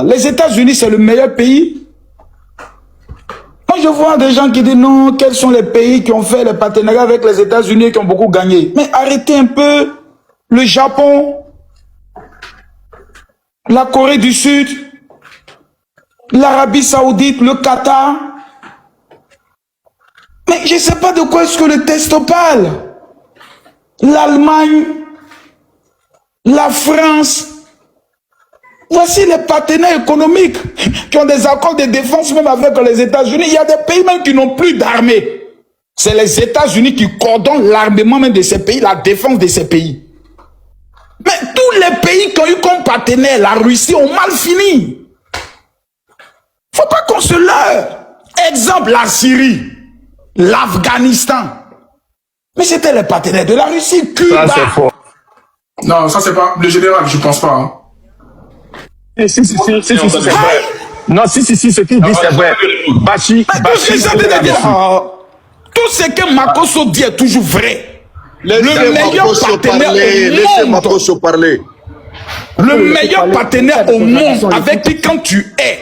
Les États-Unis, c'est le meilleur pays. Quand je vois des gens qui disent non, quels sont les pays qui ont fait les partenariats avec les États-Unis et qui ont beaucoup gagné. Mais arrêtez un peu. Le Japon, la Corée du Sud, l'Arabie Saoudite, le Qatar. Mais je ne sais pas de quoi est-ce que le texte parle. L'Allemagne, la France. Voici les partenaires économiques qui ont des accords de défense même avec les États-Unis. Il y a des pays même qui n'ont plus d'armée. C'est les États-Unis qui coordonnent l'armement même de ces pays, la défense de ces pays. Mais tous les pays qui ont eu comme partenaire la Russie ont mal fini. Faut pas qu'on se leurre. Exemple, la Syrie, l'Afghanistan. Mais c'était les partenaires de la Russie, Cuba. Ça, c'est faux. Non, ça c'est pas le général, je pense pas. Hein. Si, c'est vrai. Non, si, ce qu'il dit, c'est vrai. Bachi, tout ce que Makosso dit est toujours vrai. Le meilleur partenaire au monde. Le meilleur partenaire au monde avec qui quand tu es,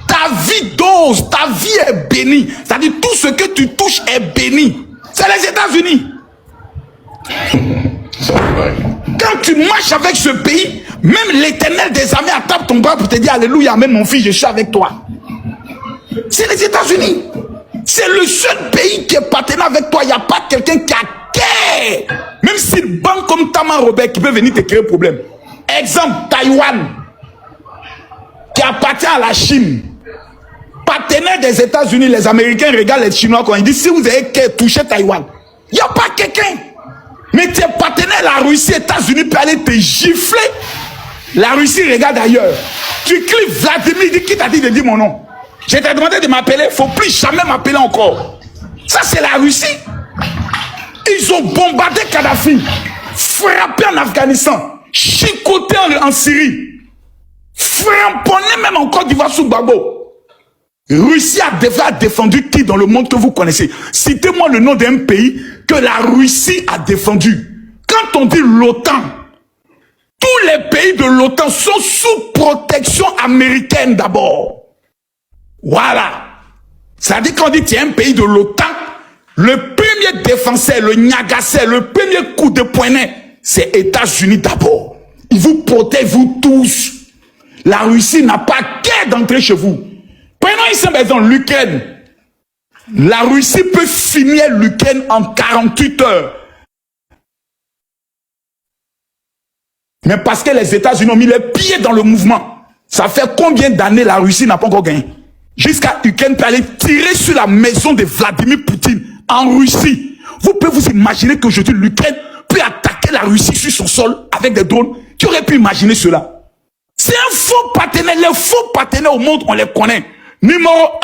ta vie dose, ta vie est bénie. C'est-à-dire tout ce que tu touches est béni. C'est les États-Unis. Quand tu marches avec ce pays, même l'Éternel des armées attrape ton bras pour te dire alléluia, même mon fils, je suis avec toi. C'est les États-Unis. C'est le seul pays qui est partenaire avec toi. Il n'y a pas quelqu'un qui a cœur. Même s'il banque comme Taman Robert qui peut venir te créer problème. Exemple, Taïwan, qui appartient à la Chine. Partenaire des États-Unis, les Américains regardent les Chinois quand ils disent si vous avez touché Taïwan, il n'y a pas quelqu'un. Mais tes partenaires, la Russie, les États-Unis peuvent aller te gifler. La Russie regarde ailleurs. Tu cliques Vladimir, il dit qui t'a dit de dire mon nom. Je t'ai demandé de m'appeler, il ne faut plus jamais m'appeler encore. Ça, c'est la Russie. Ils ont bombardé Kadhafi, frappé en Afghanistan, chicoté en Syrie, framponné même en Côte d'Ivoire sous Gbagbo. Russie a défendu qui dans le monde que vous connaissez? Citez-moi le nom d'un pays que la Russie a défendu. Quand on dit l'OTAN, tous les pays de l'OTAN sont sous protection américaine d'abord. Voilà. Ça dit qu'on dit qu'il y a un pays de l'OTAN, le premier défenseur, le Niagassé, le premier coup de poignet, c'est États-Unis d'abord. Ils vous protègent, vous tous. La Russie n'a pas qu'à d'entrer chez vous. Prenons ici, par exemple, l'Ukraine. La Russie peut finir l'Ukraine en 48 heures. Mais parce que les États-Unis ont mis les pieds dans le mouvement. Ça fait combien d'années la Russie n'a pas encore gagné? Jusqu'à l'Ukraine peut aller tirer sur la maison de Vladimir Poutine en Russie. Vous pouvez vous imaginer qu'aujourd'hui l'Ukraine peut attaquer la Russie sur son sol avec des drones. Tu aurais pu imaginer cela. C'est un faux partenaire. Les faux partenaires au monde, on les connaît. Numéro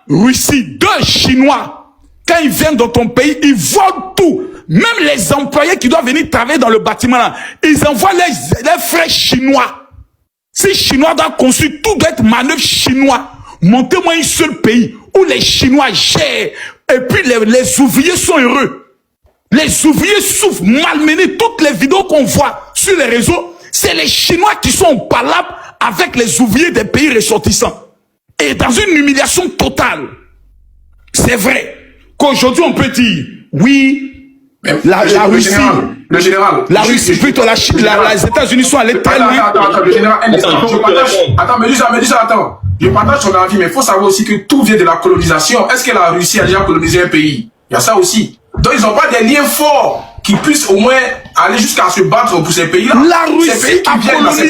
1, Russie. 2, Chinois. Quand ils viennent dans ton pays, ils volent tout. Même les employés qui doivent venir travailler dans le bâtiment, là, ils envoient les frères chinois. Si Chinois doivent construire, tout doit être manœuvre chinois. Montez-moi un seul pays où les Chinois gèrent. Et puis les ouvriers sont heureux. Les ouvriers souffrent, malmenés. Toutes les vidéos qu'on voit sur les réseaux, c'est les Chinois qui sont au palabre avec les ouvriers des pays ressortissants. Et dans une humiliation totale. C'est vrai qu'aujourd'hui on peut dire, oui, la Russie, le général, la Russie, plutôt la Chine, les États-Unis sont allés très loin. Attends, le général, attends, mais juste, attends. Je partage son avis, mais il faut savoir aussi que tout vient de la colonisation. Est-ce que la Russie a déjà colonisé un pays? Il y a ça aussi. Donc ils n'ont pas des liens forts qui puissent au moins aller jusqu'à se battre pour ces pays-là. La Russie a colonisé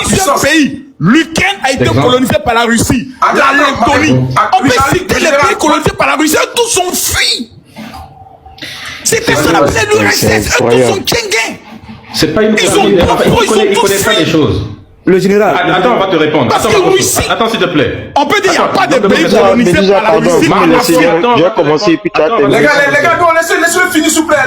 plusieurs pays. L'Ukraine a été colonisée par la Russie. La Lettonie. On peut citer les pays colonisés par la Russie. Tous sont fuis. C'était ça la l'URSS. Tous sont tchénguins. C'est pas une ils connaissent pas les choses. Le général. Attends, on va te répondre. Attends, s'il te plaît. On peut dire qu'il n'y a pas de pays colonisés par la Russie. Je vais commencer, puis tu as les gars, laissez-le finir, s'il vous plaît.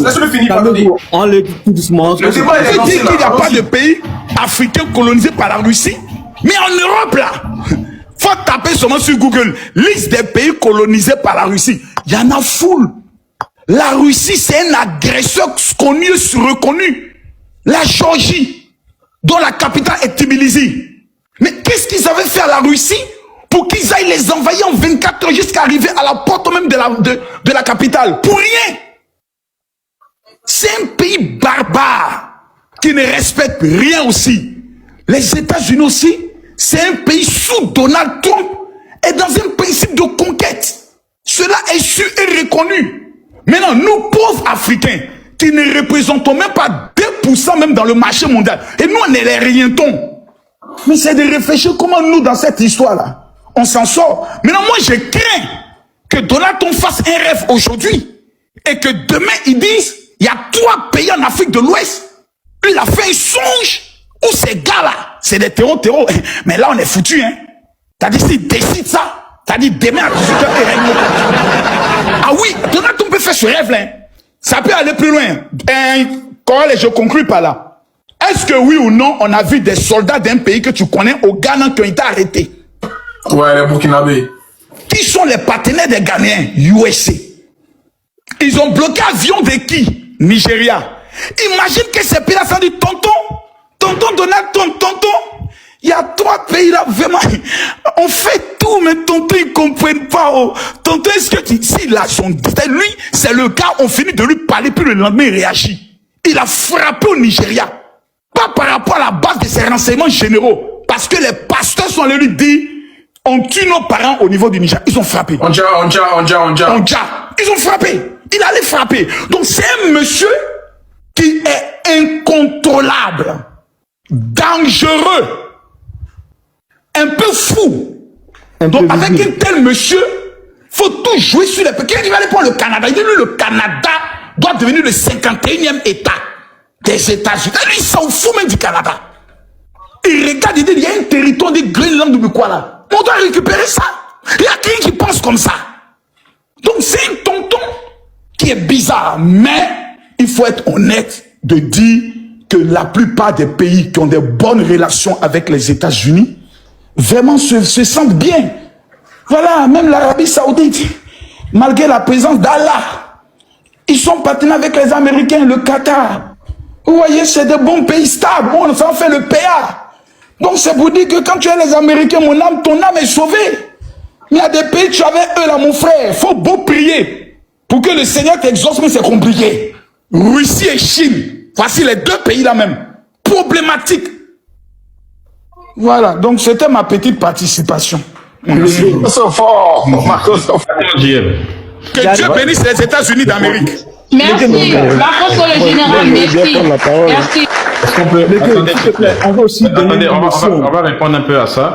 Laissez-le finir. On l'écoute tout doucement. Le débat est lancé. Qu'il n'y a pas de pays africains colonisés par la Russie. Mais en Europe, là, faut taper seulement sur Google liste des pays colonisés par la Russie. Il y en a foule. La Russie, c'est un agresseur connu, reconnu. La Géorgie, dont la capitale est Tbilissi. Mais qu'est-ce qu'ils avaient fait à la Russie pour qu'ils aillent les envahir en 24 heures jusqu'à arriver à la porte même de la capitale? Pour rien. C'est un pays barbare qui ne respecte rien aussi. Les États-Unis aussi, c'est un pays sous Donald Trump et dans un principe de conquête. Cela est su et reconnu. Maintenant, nous pauvres Africains, qui ne représentons même pas 2% même dans le marché mondial, et nous on est les rientons. Mais c'est de réfléchir comment nous, dans cette histoire-là, on s'en sort. Maintenant, moi je crains que Donald Trump fasse un rêve aujourd'hui et que demain ils disent il y a 3 pays en Afrique de l'Ouest. Il a fait un songe où ces gars-là, c'est des terreaux. Mais là, on est foutus, hein. T'as dit, s'ils décident ça, t'as dit, demain à 18h, ils règnent. Ah oui, Donald Trump peut faire ce rêve-là. Hein. Ça peut aller plus loin. Je conclue par là. Est-ce que oui ou non, on a vu des soldats d'un pays que tu connais au Ghana qui ont été arrêtés? Ouais, les Burkinabés. Qui sont les partenaires des Ghanéens? USA. Ils ont bloqué l'avion de qui? Nigeria. Imagine que ces pays-là s'en disent, tonton Donald Trump, tonton, il y a 3 pays là, vraiment, on fait tout, mais tonton, ils ne comprennent pas. Oh. Tonton, est-ce que s'il a son détail, lui, c'est le gars, on finit de lui parler, puis le lendemain, il réagit. Il a frappé au Nigeria. Pas par rapport à la base de ses renseignements généraux, parce que les pasteurs sont allés lui dire, on tue nos parents au niveau du Niger. Ils ont frappé. On ja. Ils ont frappé. Il allait frapper. Donc c'est un monsieur qui est incontrôlable, dangereux, un peu fou. Donc avec un tel monsieur, faut tout jouer sur les pays. Quand il va aller prendre le Canada, il dit lui, le Canada doit devenir le 51e État des États-Unis. Lui, il s'en fout même du Canada. Il regarde, il dit, il y a un territoire de Greenland ou quoi là. On doit récupérer ça. Il y a quelqu'un qui pense comme ça. Donc c'est un tonton qui est bizarre. Mais il faut être honnête de dire que la plupart des pays qui ont des bonnes relations avec les États-Unis vraiment se sentent bien. Voilà, même l'Arabie Saoudite, malgré la présence d'Allah, ils sont partenaires avec les Américains, le Qatar. Vous voyez, c'est de bons pays stables. On s'en fait le PA. Donc c'est pour dire que quand tu es les Américains, mon âme, ton âme est sauvée. Mais il y a des pays, tu avais eux là, mon frère. Il faut beau prier pour que le Seigneur t'exauce, mais c'est compliqué. Russie et Chine, voici les 2 pays là même. Problématiques. Voilà, donc c'était ma petite participation. Marcos, que Dieu bénisse les États-Unis d'Amérique. Merci. Marcos, le général, merci. Merci. Est-ce qu'on peut... Attendez, on va répondre un peu à ça.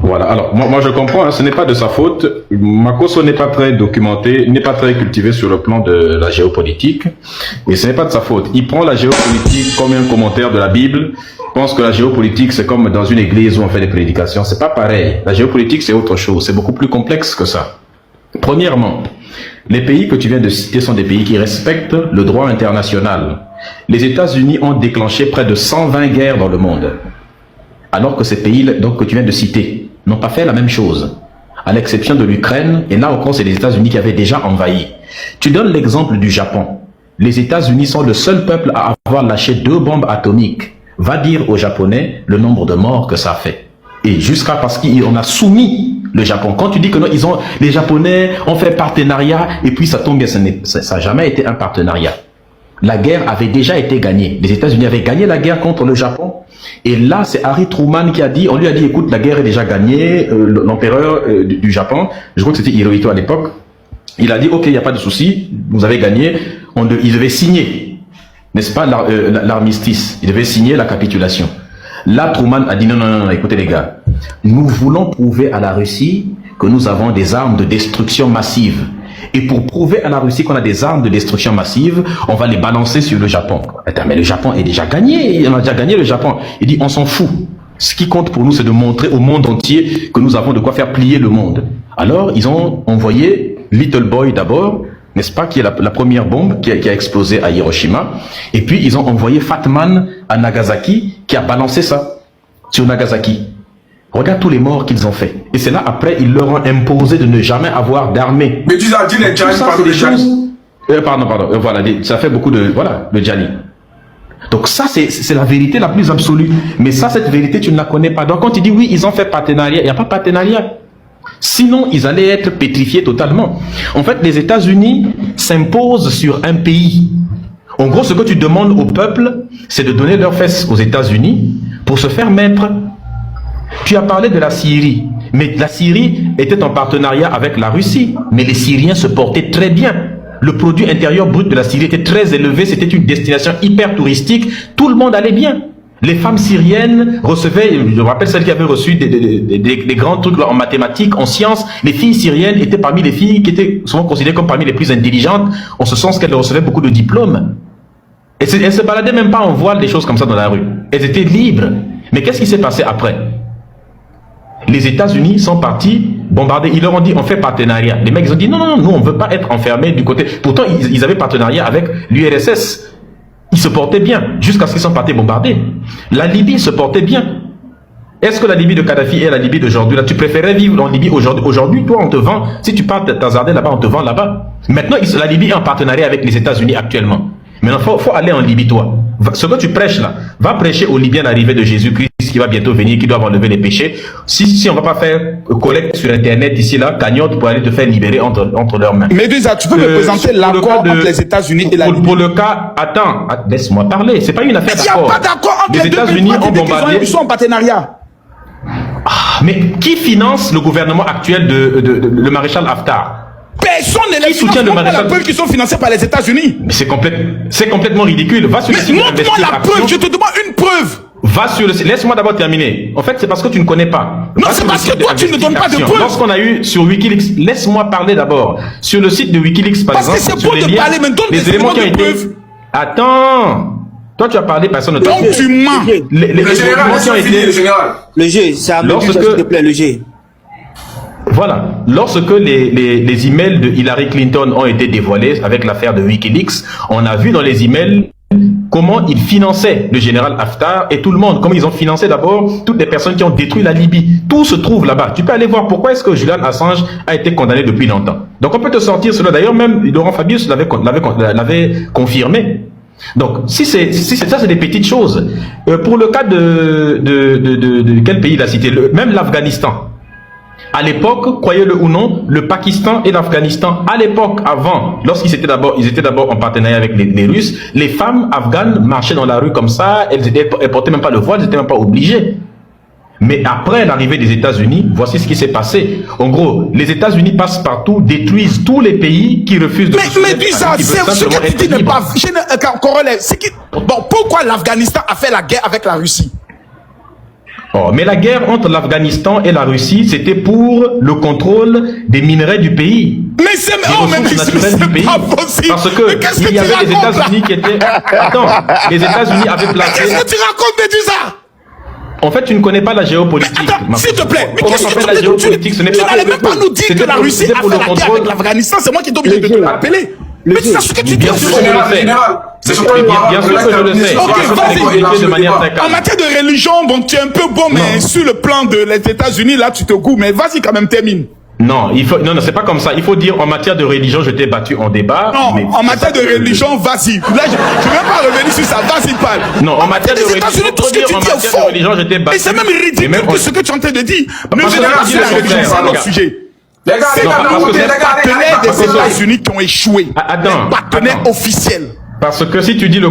Voilà, alors moi je comprends, hein, ce n'est pas de sa faute. Makoso n'est pas très documenté, n'est pas très cultivé sur le plan de la géopolitique. Et ce n'est pas de sa faute. Il prend la géopolitique comme un commentaire de la Bible. Il pense que la géopolitique c'est comme dans une église où on fait des prédications. C'est pas pareil. La géopolitique c'est autre chose, c'est beaucoup plus complexe que ça. Premièrement, les pays que tu viens de citer sont des pays qui respectent le droit international. Les États-Unis ont déclenché près de 120 guerres dans le monde. Alors que ces pays donc, que tu viens de citer n'ont pas fait la même chose. À l'exception de l'Ukraine, et là encore c'est les États-Unis qui avaient déjà envahi. Tu donnes l'exemple du Japon. Les États-Unis sont le seul peuple à avoir lâché 2 bombes atomiques. Va dire aux Japonais le nombre de morts que ça a fait. Et jusqu'à parce qu'on a soumis le Japon. Quand tu dis que non, les Japonais ont fait partenariat et puis ça tombe bien, ça n'a jamais été un partenariat. La guerre avait déjà été gagnée. Les États-Unis avaient gagné la guerre contre le Japon. Et là, c'est Harry Truman qui a dit, on lui a dit, écoute, la guerre est déjà gagnée. L'empereur du Japon, je crois que c'était Hirohito à l'époque, il a dit, ok, il n'y a pas de souci, vous avez gagné. Il devait signer, n'est-ce pas, l'armistice. Il devait signer la capitulation. Là, Truman a dit, non, écoutez les gars, nous voulons prouver à la Russie que nous avons des armes de destruction massive. Et pour prouver à la Russie qu'on a des armes de destruction massive, on va les balancer sur le Japon. Attends, mais le Japon est déjà gagné, on a déjà gagné le Japon. Il dit, on s'en fout. Ce qui compte pour nous, c'est de montrer au monde entier que nous avons de quoi faire plier le monde. Alors, ils ont envoyé Little Boy d'abord, n'est-ce pas, qui est la première bombe qui a explosé à Hiroshima. Et puis, ils ont envoyé Fat Man à Nagasaki, qui a balancé ça sur Nagasaki. Regarde tous les morts qu'ils ont fait. Et c'est là, après, ils leur ont imposé de ne jamais avoir d'armée. Mais tu as dit les Djani, pardon, les Djani. Pardon. Voilà, ça fait beaucoup de... Voilà, le Djani. Donc ça, c'est la vérité la plus absolue. Mais ça, cette vérité, tu ne la connais pas. Donc quand tu dis oui, ils ont fait partenariat, il n'y a pas de partenariat. Sinon, ils allaient être pétrifiés totalement. En fait, les États-Unis s'imposent sur un pays. En gros, ce que tu demandes au peuple, c'est de donner leurs fesses aux États-Unis pour se faire mettre. Tu as parlé de la Syrie. Mais la Syrie était en partenariat avec la Russie. Mais les Syriens se portaient très bien. Le produit intérieur brut de la Syrie était très élevé. C'était une destination hyper touristique. Tout le monde allait bien. Les femmes syriennes recevaient, je me rappelle celles qui avaient reçu des grands trucs en mathématiques, en sciences. Les filles syriennes étaient parmi les filles qui étaient souvent considérées comme parmi les plus intelligentes, en ce sens qu'elles recevaient beaucoup de diplômes. Et elles se baladaient même pas en voile, des choses comme ça dans la rue. Elles étaient libres. Mais qu'est-ce qui s'est passé après? Les États-Unis sont partis bombarder. Ils leur ont dit, on fait partenariat. Les mecs, ils ont dit, non, non, non, nous, on veut pas être enfermés du côté. Pourtant, ils avaient partenariat avec l'URSS. Ils se portaient bien, jusqu'à ce qu'ils sont partis bombarder. La Libye se portait bien. Est-ce que la Libye de Kadhafi est la Libye d'aujourd'hui? Là, tu préférais vivre en Libye aujourd'hui? Aujourd'hui, toi, on te vend. Si tu pars t'hazarder là-bas, on te vend là-bas. Maintenant, la Libye est en partenariat avec les États-Unis actuellement. Maintenant, faut aller en Libye, toi. Ce que tu prêches là, va prêcher aux Libyens l'arrivée de Jésus-Christ qui va bientôt venir, qui doit enlever les péchés. Si on va pas faire collecte sur Internet ici là, cagnotte pour aller te faire libérer entre leurs mains. Médusa, tu peux me présenter l'accord entre les États-Unis et la Libye? Pour le cas, attends, laisse-moi parler. C'est pas une affaire d'accord. Il n'y a pas d'accord entre les États-Unis ont bombardé. Ils sont en partenariat. Mais qui finance le gouvernement actuel le maréchal Haftar? Personne ne les soutient le maréchal qui sont financés par les États-Unis. Mais c'est complètement ridicule. Va sur le site montre-moi la preuve, je te demande une preuve. Va sur le site. Laisse-moi d'abord terminer. En fait, c'est parce que tu ne connais pas. Non, c'est parce que toi, tu ne donnes pas de preuves. Lorsqu'on a eu sur Wikileaks, laisse-moi parler d'abord. Sur le site de Wikileaks, par exemple, parce que c'est pour te parler, mais donne des éléments qui ont été. Attends. Toi, tu as parlé, personne ne t'a dit. Donc, tu mens. Le général, le G, c'est à Médusa, s'il te plaît, le G. Voilà. Lorsque les emails de Hillary Clinton ont été dévoilés avec l'affaire de Wikileaks, on a vu dans les emails comment ils finançaient le général Haftar et tout le monde. Comment ils ont financé d'abord toutes les personnes qui ont détruit la Libye. Tout se trouve là-bas. Tu peux aller voir pourquoi est-ce que Julian Assange a été condamné depuis longtemps. Donc on peut te sortir cela. D'ailleurs, même Laurent Fabius l'avait confirmé. Donc, si ça, c'est des petites choses. Pour le cas de quel pays il a cité? Même l'Afghanistan. À l'époque, croyez-le ou non, le Pakistan et l'Afghanistan, à l'époque, avant, lorsqu'ils étaient d'abord en partenariat avec les Russes, les femmes afghanes marchaient dans la rue comme ça, elles portaient même pas le voile, elles n'étaient même pas obligées. Mais après l'arrivée des États-Unis, voici ce qui s'est passé. En gros, les États-Unis passent partout, détruisent tous les pays qui refusent de... Mais Médusa, ce que tu dis n'est pas... Bon, pourquoi l'Afghanistan a fait la guerre avec la Russie? Oh, mais la guerre entre l'Afghanistan et la Russie, c'était pour le contrôle des minerais du pays. Mais c'est pas possible. Parce que il y avait les États-Unis qui étaient... Attends, les États-Unis avaient placé... Qu'est-ce que tu racontes, Médusa? En fait, tu ne connais pas la géopolitique. S'il te plaît, mais qu'est-ce que la géopolitique? Ce n'est pas... Tu n'allais même pas nous dire que la Russie a fait la guerre avec l'Afghanistan. C'est moi qui t'ai obligé de te rappeler. Mais c'est ce que tu dis. Bien sûr que je le sais. Bien sûr que je le sais. En matière de religion, bon, tu es un peu bon, mais sur le plan des États-Unis, là, tu te goûtes. Mais vas-y, quand même, termine. Non, non, c'est pas comme ça. Il faut dire en matière de religion, je t'ai battu en débat. Non, mais en matière de religion, vas-y. Là, je ne vais pas revenir sur ça. Vas-y, parle. Non, en matière de religion, tout ce que tu dis est faux. Je t'ai battu. Et c'est même ridicule que ce que tu es en train de dire. Ne viens pas sur la religion, c'est un autre sujet. C'est les partenaires des États-Unis qui ont échoué. Les partenaires officiels. Parce que si tu dis le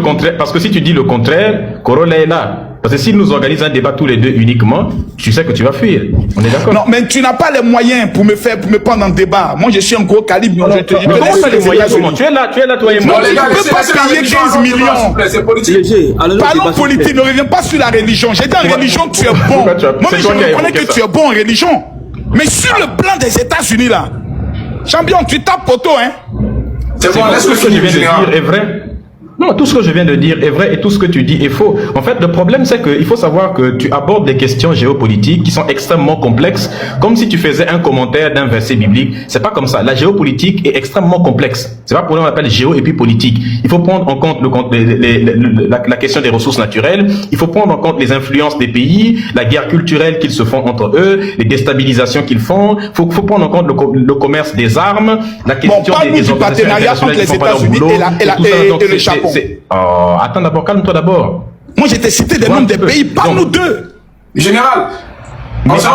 contraire, Corolla est là. Parce que s'ils nous organisent un débat tous les deux uniquement, tu sais que tu vas fuir. On est d'accord? Non, mais tu n'as pas les moyens pour me prendre en débat. Moi, je suis un gros calibre. Je te dis, mais comment tu as les moyens? Tu es là, toi et moi. Non, tu ne peux pas payer 15 millions. Parlons politique, ne reviens pas sur la religion. J'ai dit en religion que tu es bon. Moi, je reconnais que tu es bon en religion. Mais sur le plan des États-Unis, là, champion, tu tapes poteau, hein? C'est bon, ce que je viens de dire est vrai. Non, tout ce que je viens de dire est vrai et tout ce que tu dis est faux. En fait, le problème, c'est qu'il faut savoir que tu abordes des questions géopolitiques qui sont extrêmement complexes, comme si tu faisais un commentaire d'un verset biblique. C'est pas comme ça. La géopolitique est extrêmement complexe. C'est pas pour ça qu'on appelle géo et puis politique. Il faut prendre en compte la question des ressources naturelles. Il faut prendre en compte les influences des pays, la guerre culturelle qu'ils se font entre eux, les déstabilisations qu'ils font. Faut prendre en compte le commerce des armes, la question des parle-nous du partenariat entre les États-Unis et le Japon. Attends d'abord, calme-toi d'abord. Moi, je t'ai cité des noms des pays, parle-nous d'eux. Général, on s'est